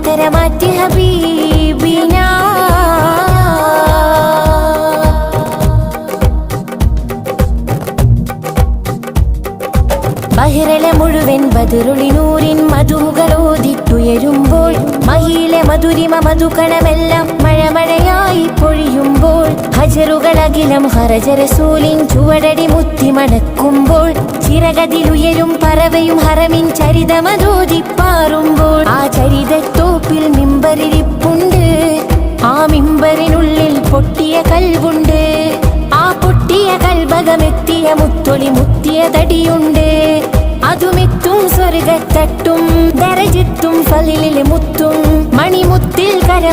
كرامات حبيبنا ബഹിറല മുഴുവൻ ബദറുളിനൂറിൻ മധുകളോദിട്ടുയരുമ്പോൾ മഹിയിലെ മധുരിമ മധുകണമെല്ലാം മഴമഴയായി പൊഴിയുമ്പോൾ ഹജറുകളകിലം ഹറജറസൂലിൻ ചുവടടി മുത്തി മടക്കുമ്പോൾ ചിറകതിലുയരും പറവയും ഹറമിൻ ചരിതമതോദിപ്പാറുമ്പോൾ ആ ചരിതത്തോപ്പിൽ മിമ്പറിരിപ്പുണ്ട് ആ മിമ്പറിനുള്ളിൽ പൊട്ടിയ കൽവുണ്ട് ആ പൊട്ടിയ കൽബകമെത്തിയ മുത്തൊളി മുത്തിയ തടിയുണ്ട് അതുമെത്തും സ്വർഗത്തട്ടും ദരജത്തും ഫലിലിൽ മുത്തും മണിമുത്തിൽ കര